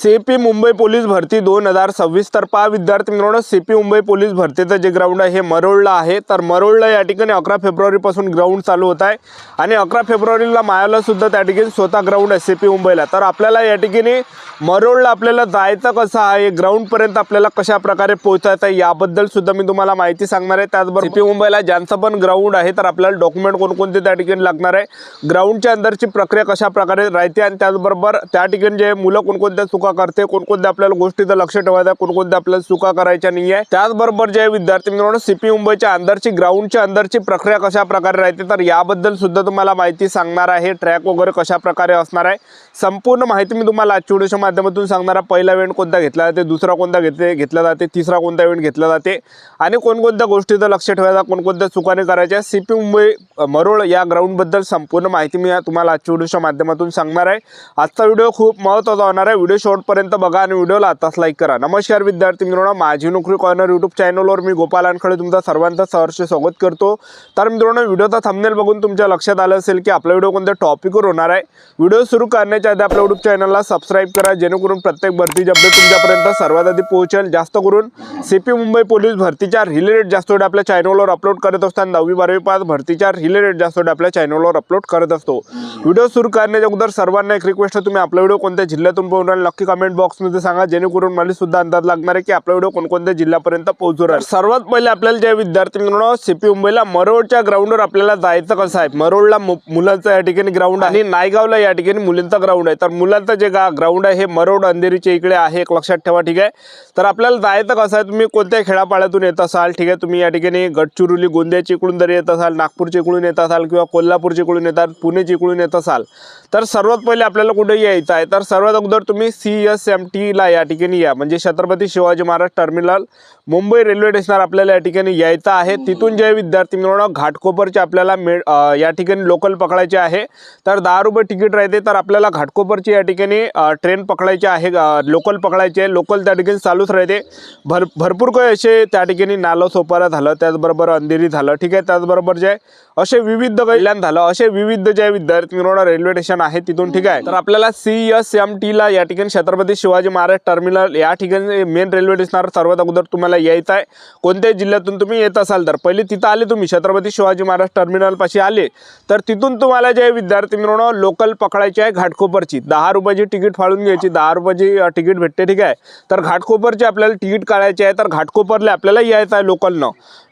CP Mumbai police भरती 2026 तर पहा विद्यार्थी मित्रांनो, सीपी मुंबई पोलीस भरतीचं जे ग्राउंड आहे हे मरोळला आहे। तर मरोळला या ठिकाणी 11 फेब्रुवारीपासून ग्राउंड चालू होत आहे आणि 11 फेब्रुवारीला मायाला सुद्धा त्या ठिकाणी स्वतः ग्राउंड आहे सीपी मुंबईला। तर आपल्याला या ठिकाणी मरोळला आपल्याला जायचं कसं आहे, ग्राउंडपर्यंत आपल्याला कशा प्रकारे पोहोचायचं आहे याबद्दल सुद्धा मी तुम्हाला माहिती सांगणार आहे। त्याचबरोबर सीपी मुंबईला ज्यांचं पण ग्राउंड आहे तर आपल्याला डॉक्युमेंट कोणकोणते त्या ठिकाणी लागणार आहे, ग्राउंडच्या अंदरची प्रक्रिया कशा प्रकारे राहते आणि त्याचबरोबर त्या ठिकाणी जे मुलं कोणकोणत्या चुका करते, कोणकोणत्या आपल्याला गोष्टीचं लक्ष ठेवायचं, कोणकोणत्या आपल्याला चुका करायच्या नाही आहे। त्याचबरोबर जे विद्यार्थी मित्रांनो सीपी मुंबईच्या अंदरची ग्राउंडच्या अंदरची प्रक्रिया कशा प्रकारे राहते तर याबद्दल सुद्धा तुम्हाला माहिती सांगणार आहे। ट्रॅक वगैरे कशा प्रकारे असणार आहे संपूर्ण माहिती मी तुम्हाला आजच्या व्हिडिओच्या माध्यमातून सांगणार आहे। पहिला इव्हेंट कोणता घेतला जाते, दुसरा कोणता घेतला जाते, तिसरा कोणता इव्हेंट घेतला जाते आणि कोणकोणत्या गोष्टीचं लक्ष ठेवायचं, कोणकोणत्या चुका नाही करायच्या। सीपी मुंबई मरोळ या ग्राउंड बद्दल संपूर्ण माहिती मी तुम्हाला आजच्या व्हिडिओच्या माध्यमातून सांगणार आहे। आजचा व्हिडिओ खूप महत्त्वाचा होणार आहे, व्हिडिओ शेवटपर्यंत बघा आणि व्हिडिओला आताच लाईक करा। नमस्कार विद्यार्थी मित्रांनो, माझी नोकरी कॉर्नर यूट्यूब चॅनलवर मी गोपाल अनखळे तुमचं सर्वांचं सहर्ष स्वागत करतो। तर मित्रांनो, व्हिडिओचा थंबनेल बघून तुमच्या लक्षात आलं असेल की आपला व्हिडिओ कोणत्या टॉपिकवर होणार आहे। व्हिडिओ सुरू करण्याच्या आधी आपल्या यूट्यूब चॅनलला सबस्क्राइब करा, जेणेकरून प्रत्येक भरतीची अपडेट तुमच्यापर्यंत सर्वात आधी पोहोचेल। जास्त करून सीपी मुंबई पोलीस भरतीच्या रिलेटेड जास्त व्हिडिओ आपल्या चॅनलवर अपलोड करत असताना 10वी 12वी पास भरतीच्या रिलेटेड जास्त व्हिडिओ आपल्या चॅनलवर अपलोड करत असतो। व्हिडिओ सुरू करण्याच्या अगोदर सर्वांना एक रिक्वेस्ट आहे, तुम्ही आपला व्हिडिओ कोणत्या जिल्ह्यातून पाहून राहिले नक्की कमेंट बॉक्समध्ये सांगा, जेणेकरून मला सुद्धा अंदाज लागणार आहे की आपला व्हिडिओ कोणकोणत्या जिल्ह्यापर्यंत पोहोचू राहील। सर्वात पहिले आपल्याला जे विद्यार्थी मित्रांनो सीपी मुंबईला मरोळच्या ग्राउंडवर आपल्याला जायचं कसं आहे। मरोळला मुलांचं या ठिकाणी ग्राउंड आणि नायगावला या ठिकाणी मुलींचं ग्राउंड आहे। तर मुलांचं जे ग्राउंड आहे हे मरोळ अंधेरीच्या इकडे आहे, एक लक्षात ठेवा, ठीक आहे। तर आपल्याला जायचं कसं आहे, तुम्ही कोणत्या खेड्यापाड्यातून येत असाल, ठीक आहे, तुम्ही या ठिकाणी गडचिरोली गोंदियाच्या इकडून जर येत असाल, नागपूरच्या इकडून येत असाल किंवा कोल्हापूरच्या इकडून येतात, पुणेच्या इकडून येत असाल तर सर्वात पहिले आपल्याला कुठे यायचं आहे तर सर्वात अगोदर तुम्ही CSMT ला या ठिकाणी या, म्हणजे छत्रपती शिवाजी महाराज टर्मिनल मुंबई रेल्वे स्टेशनवर आपल्याला या ठिकाणी यायचं आहे। तिथून जे विद्यार्थी मित्रांनो घाटकोपरचे आपल्याला या ठिकाणी लोकल पकडायचे आहे। तर 10 रुपये तिकीट राहते, तर आपल्याला घाटकोपरची या ठिकाणी ट्रेन पकडायची आहे, लोकल पकडायचे आहे। लोकल त्या ठिकाणी चालूच राहते, भरपूर काही असे त्या ठिकाणी नालोसोपारा झालं, त्याचबरोबर अंधेरी झालं, ठीक आहे, त्याचबरोबर जे असे विविध कल्याण झालं, असे विविध जे विद्यार्थी मित्रांनो रेल्वे स्टेशन आहे तिथून, ठीक आहे। तर आपल्याला CSMT ला या ठिकाणी छत्रपती शिवाजी महाराज टर्मिनल या ठिकाणी मेन रेल्वे स्टेशनवर सर्वात अगोदर तुम्हाला यायचं आहे। कोणत्याही जिल्ह्यातून तुम्ही येत असाल तर पहिले तिथं आले, तुम्ही छत्रपती शिवाजी महाराज टर्मिनल पाशी आले तर तिथून तुम्हाला जे विद्यार्थी मित्रांनो लोकल पकडायची आहे घाटकोपरची। 10 रुपयाची तिकीट फाळून घ्यायची, 10 रुपयाची तिकीट भेटते, ठीक आहे। तर घाटकोपरची आपल्याला तिकीट काढायची आहे, तर घाटकोपरले आपल्याला यायचं आहे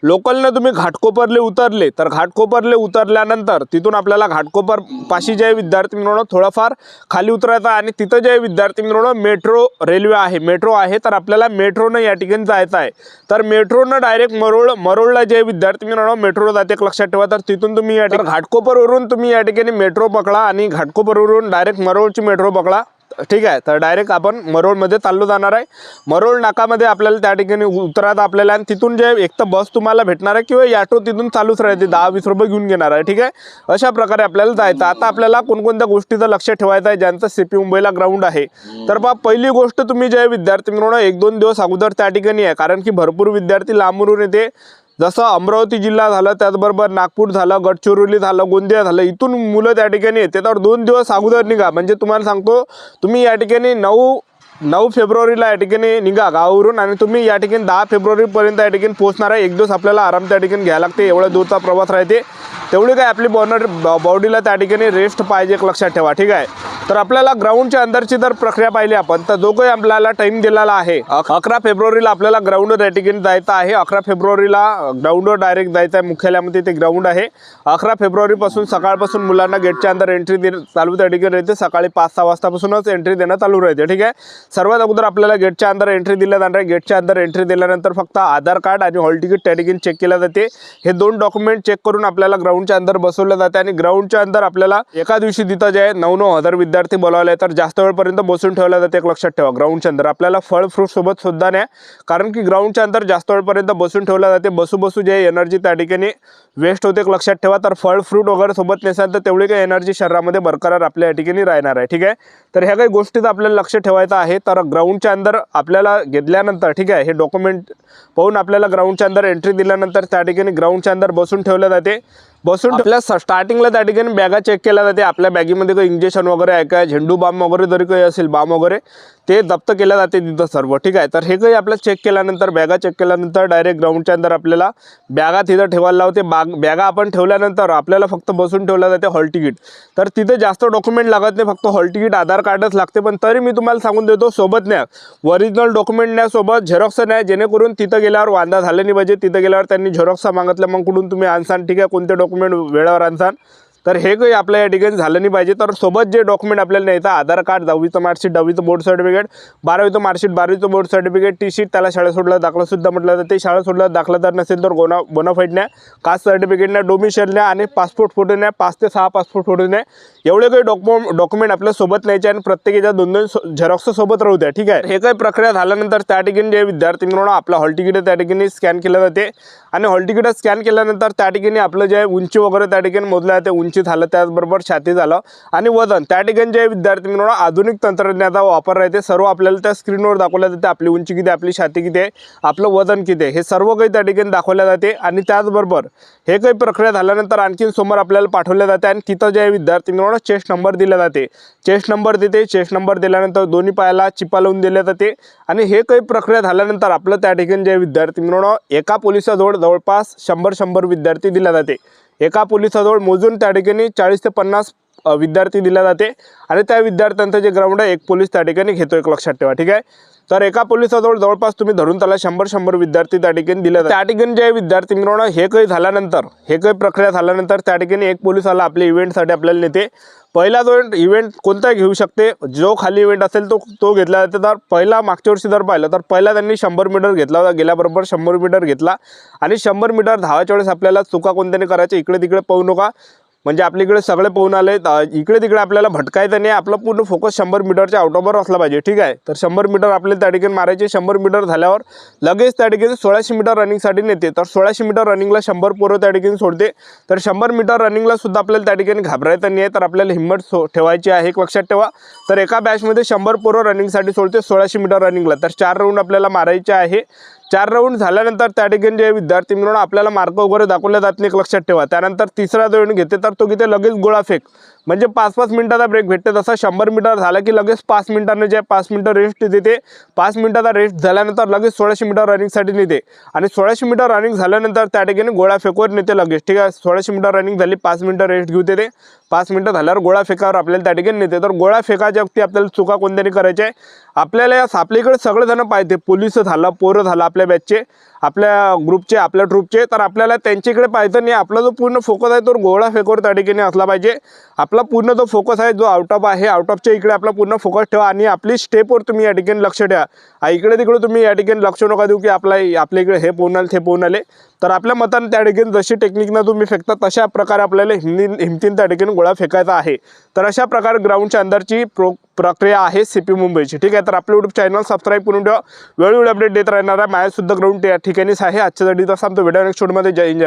लोकलनं तुम्ही घाटकोपरले उतरले तर घाटकोपरले उतरल्यानंतर तिथून आपल्याला घाटकोपर पाशी जे विद्यार्थी मित्रांनो थोडाफार खाली उतरायचं आणि तिथं जे विद्यार्थी मित्रांनो मेट्रो रेल्वे आहे, मेट्रो आहे, तर आपल्याला मेट्रोनं या ठिकाणी जायचं आहे। तर मेट्रोनं डायरेक्ट मरोळला जे विद्यार्थी मित्रांनो मेट्रो जाते, एक लक्षात ठेवा। तर तिथून तुम्ही या ठिकाणी घाटकोपरवरून तुम्ही या ठिकाणी मेट्रो पकडा आणि घाटकोपरवरून डायरेक्ट मरोळची मेट्रो पकडा, ठीक आहे। तर डायरेक्ट आपण मरोळमध्ये चाललो जाणार आहे। मरोळ नाकामध्ये आपल्याला त्या ठिकाणी उतरायचं आपल्याला आणि तिथून जे एक तर बस तुम्हाला भेटणार आहे किंवा ऑटो तिथून चालूच राहते, 10-20 रुपये घेऊन घेणार आहे, ठीक आहे। अशा प्रकारे आपल्याला जायचं। आता आपल्याला कोणकोणत्या गोष्टीचं लक्ष ठेवायचं आहे ज्यांचं सीपी मुंबईला ग्राउंड आहे। तर पहा, पहिली गोष्ट तुम्ही जे विद्यार्थी मित्रांनो 1-2 दिवस अगोदर त्या ठिकाणी आहे, कारण की भरपूर विद्यार्थी लांबून येते, जसं अमरावती जिल्हा झालं, त्याचबरोबर नागपूर झालं, गडचिरोली झालं, गोंदिया झालं, इथून मुलं त्या ठिकाणी येते। तर 2 दिवस अगोदर निघा, म्हणजे तुम्हाला सांगतो तुम्ही या ठिकाणी 9 फेब्रुवारीला या ठिकाणी निघा गावावरून आणि तुम्ही या ठिकाणी 10 फेब्रुवारीपर्यंत या ठिकाणी पोहोचणार आहे। 1 दिवस आपल्याला आराम त्या ठिकाणी घ्यायला लागते, एवढ्या दूरचा प्रवास राहते, तेवढी काय आपली बॉडीला त्या ठिकाणी रेस्ट पाहिजे, एक लक्षात ठेवा, ठीक आहे। तर आपल्याला ग्राउंडच्या अंदरची जर प्रक्रिया पाहिली आपण तर जो काही आपल्याला टाइम दिलेला आहे 11 फेब्रुवारीला आपल्याला ग्राउंडवर या ठिकाणी जायचं आहे। 11 फेब्रुवारीला ग्राउंडवर डायरेक्ट जायचं आहे, मुख्यालयामध्ये ते ग्राउंड आहे। 11 फेब्रुवारीपासून सकाळपासून मुलांना गेटच्या अंदर एंट्री चालू त्या ठिकाणी राहते, सकाळी 5-6 वाजतापासूनच एंट्री देणं चालू राहते, ठीक आहे। सर्वात अगोदर आपल्याला गेटच्या अंदर एंट्री दिल्या जाणार आहे। गेटच्या अंदर एंट्री दिल्यानंतर फक्त आधार कार्ड आणि हॉल तिकीट त्या ठिकाणी चेक केलं जाते। हे 2 डॉक्युमेंट चेक करून आपल्याला ग्राउंडच्या अंदर बसवलं जाते आणि ग्राउंडच्या अंदर आपल्याला एका दिवशी तिथं जे 9-9 हजार विद्यार्थी बोलावले, तर जास्त वेळपर्यंत बसून ठेवलं जाते, एक लक्षात ठेवा। ग्राउंडच्या अंदर आपल्याला फळ फ्रूट सोबत सुद्धा नाही, कारण की ग्राउंडच्या अंदर जास्त वेळपर्यंत बसून ठेवलं जाते, बसू जे एनर्जी त्या ठिकाणी वेस्ट होते, एक लक्षात ठेवा। तर फळ फ्रूट वगैरे सोबत नसेल तर तेवढी काही एनर्जी शरीरामध्ये बरकरार आपल्या या ठिकाणी राहणार आहे, ठीक आहे। तर ह्या काही गोष्टीचं आपल्याला लक्ष ठेवायचं आहे। तर ग्राउंडच्या अंदर आपल्याला घेतल्यानंतर, ठीक आहे, हे डॉक्युमेंट पाहून आपल्याला ग्राउंडच्या अंदर एंट्री दिल्यानंतर त्या ठिकाणी ग्राउंडच्या अंदर बसून ठेवलं जाते। बसून आपल्या स्टार्टिंगला त्या ठिकाणी बॅगा चेक केल्या जाते, आपल्या बॅगीमध्ये काही इंजेक्शन वगैरे आहे का, झेंडू बाम वगैरे जरी काही असेल बाम वगैरे ते जप्त केल्या जाते तिथं सर्व, ठीक आहे। तर हे काही आपल्याला चेक केल्यानंतर, बॅगा चेक केल्यानंतर डायरेक्ट ग्राउंडच्या अंदर आपल्याला बॅगा तिथं ठेवायला लावते। बॅगा आपण ठेवल्यानंतर आपल्याला फक्त बसून ठेवलं जाते हॉल तिकीट। तर तिथे जास्त डॉक्युमेंट लागत नाही, फक्त हॉल तिकीट, आधार कार्डच लागते। पण तरी मी तुम्हाला सांगून देतो, सोबत न्या, ओरिजिनल डॉक्युमेंट न्या, सोबत झेरॉक्स न्या, जेणेकरून तिथं गेल्यावर वांदा झाला नाही पाहिजे। तिथं गेल्यावर त्यांनी झेरॉक्स मागितलं, मग कुठून तुम्ही आणसान, ठीक आहे, कोणते डॉक्युमेंट वेळेवर आणसान, तर हे काही आपल्या या ठिकाणी झालं नाही पाहिजे। तर सोबत जे डॉक्युमेंट आपल्याला न्यायचं, आधार कार्ड, 10वीचं मार्कशीट, 10वीचं बोर्ड सर्टिफिकेट, 12वीचं मार्कशीट, 12वीचं बोर्ड सर्टिफिकेट, टी शीट, त्याला शाळा सोडला दाखला सुद्धा म्हटलं जाते। शाळा सोडला दाखला जर नसेल तर बोनाफाईड न्या, कास्ट सर्टिफिकेट न्या, डोमिसाईल न्या आणि पासपोर्ट फोटो न्या, 5 ते 6 पासपोर्ट फोटो न्या। एवढे काही डॉक्युमेंट आपल्या सोबत न्यायचे आणि प्रत्येकाच्या 2-2 झेरॉक्स सोबत राहू द्या, ठीक आहे। हे काही प्रक्रिया झाल्यानंतर त्या ठिकाणी जे विद्यार्थी मित्रांनो आपला हॉल तिकीट त्या ठिकाणी स्कॅन केलं जाते आणि हॉल तिकीट स्कॅन केल्यानंतर त्या ठिकाणी आपलं जे उंची वगैरे त्या ठिकाणी मोजलं जाते, उंची झालं, त्याचबरोबर छाती झालं आणि वजन। त्या ठिकाणी जे विद्यार्थी मित्रांनो आधुनिक तंत्रज्ञानाचा वापर राहते, सर्व आपल्याला त्या स्क्रीनवर दाखवल्या जाते। आपली उंची किती, आपली छाती किती आहे, आपलं वजन किती आहे, हे सर्व काही त्या ठिकाणी दाखवल्या जाते। आणि त्याचबरोबर हे काही प्रक्रिया झाल्यानंतर आणखीन समोर आपल्याला पाठवल्या जाते आणि तिथं जे विद्यार्थी मित्रांनो चेस्ट नंबर दिला जाते, चेस्ट नंबर देते। चेस्ट नंबर दिल्यानंतर दोन्ही पायाला चिपा लावून दिल्या जाते आणि हे काही प्रक्रिया झाल्यानंतर आपलं त्या ठिकाणी जे विद्यार्थी मित्रांनो एका पोलिसाजवळ जवळपास 100 विद्यार्थी दिल्या जाते। एका पोलिसाजवळ मोजून त्या ठिकाणी 40 ते 50 विद्यार्थी दिल्या जाते आणि त्या विद्यार्थ्यांचं जे ग्राउंड आहे एक पोलीस त्या ठिकाणी घेतो, एक लक्षात ठेवा, ठीक आहे। तर एका पोलिसाजवळ जवळपास तुम्ही धरून त्याला 100 विद्यार्थी त्या ठिकाणी दिले जातात। त्या ठिकाणी जे विद्यार्थी मित्रांनो हे काही झाल्यानंतर, हे काही प्रक्रिया झाल्यानंतर त्या ठिकाणी एक पोलीस आला आपल्या इव्हेंटसाठी आपल्याला नेते। पहिला जो इव्हेंट कोणता घेऊ शकते, जो खाली इव्हेंट असेल तो घेतला जाते। तर पहिला मागच्या वर्षी जर पाहिलं तर पहिला त्यांनी 100 मीटर घेतला होता, गेल्याबरोबर 100 मीटर घेतला आणि 100 मीटर धावायच्या वेळेस आपल्याला चुका कोणत्याने करायच्या, इकडे तिकडे पाहू नका, म्हणजे आपल्या इकडे सगळे पाहून आले, इकडे तिकडे आपल्याला भटकायचं नाही, आपलं पूर्ण फोकस 100 मीटरच्या आउटवर असला पाहिजे, ठीक आहे। तर 100 मीटर आपल्याला त्या ठिकाणी मारायचे। 100 मीटर झाल्यावर लगेच त्या ठिकाणी 1600 मीटर रनिंगसाठी नेते। तर 1600 मीटर रनिंगला 100 पोरं त्या ठिकाणी सोडते। तर 100 मीटर रनिंगला सुद्धा आपल्याला त्या ठिकाणी घाबरायचं नाही आहे, तर आपल्याला हिंमत ठेवायची आहे, एक लक्षात ठेवा। तर एका बॅचमध्ये 100 पोरं रनिंगसाठी सोडते 1600 मीटर रनिंगला। तर 4 राऊंड आपल्याला मारायचे आहे। 4 राऊंड झाल्यानंतर त्या ठिकाणी जे विद्यार्थी मित्रांनो आपल्याला मार्क वगैरे दाखवले जात नाही, एक लक्षात ठेवा। त्यानंतर तिसरा राऊंड घेते, तर तो घेते लगेच गोळा फेक, म्हणजे 5-5 मिनिटाचा ब्रेक भेटते। तसा 100 मीटर झाला की लगेच 5 मिनिटांनी जे 5 मिनिटं रेस्ट देते। 5 मिनिटाचा रेस्ट झाल्यानंतर लगेच 1600 मीटर रनिंगसाठी नेते आणि 1600 मीटर रनिंग झाल्यानंतर त्या ठिकाणी गोळा फेकवर नेते लगेच, ठीक आहे। 1600 मीटर रनिंग झाली, 5 मिनिटं रेस्ट घेऊ देते, 5 मिनिटं झाल्यावर गोळा फेकावर आपल्याला त्या ठिकाणी नेते। तर गोळा फेकाच्या वक्ती आपल्याला चुका कोणत्याने करायच्या आहे, आपल्याला आपल्या इकडे सगळेजण पाहिजे, पोलीस झाला, पोरं झाला, आपल्या बॅचचे, आपल्या ग्रुपचे, आपल्या ट्रूपचे, तर आपल्याला त्यांच्याकडे पाहायचं नाही। आपला जो पूर्ण फोकस आहे तो गोळा फेकवर त्या ठिकाणी असला पाहिजे। आपला पूर्ण जो फोकस आहे जो आउट ऑफ आहे, आउट ऑफच्या इकडे आपला पूर्ण फोकस ठेवा आणि आपली स्टेपवर तुम्ही या ठिकाणी लक्ष ठेवा। इकडे तिकडे तुम्ही या ठिकाणी लक्ष नका देऊ की आपल्या इकडे हे पोहून आले, ते पोहून आले। तर आपल्या मताने त्या ठिकाणी जशी टेक्निकनं तुम्ही फेकता तशा प्रकारे आपल्याला हिमतीन त्या ठिकाणी गोळा फेकायचा आहे। तर अशा प्रकारे ग्राउंडच्या अंदरची प्रक्रिया आहे सीपी मुंबईची, ठीक आहे। तर आपलं यूट्यूब चॅनल सबस्क्राईब करून ठेवा, वेळोवेळी अपडेट देत राहणार आहे। माझ्यासुद्धा ग्राउंड त्या ठिकाणीच आहे। आजच्यासाठी तर सांगतो, व्हिडिओ नेक्स्ट शूटमध्ये जय हिंद, जय भारत।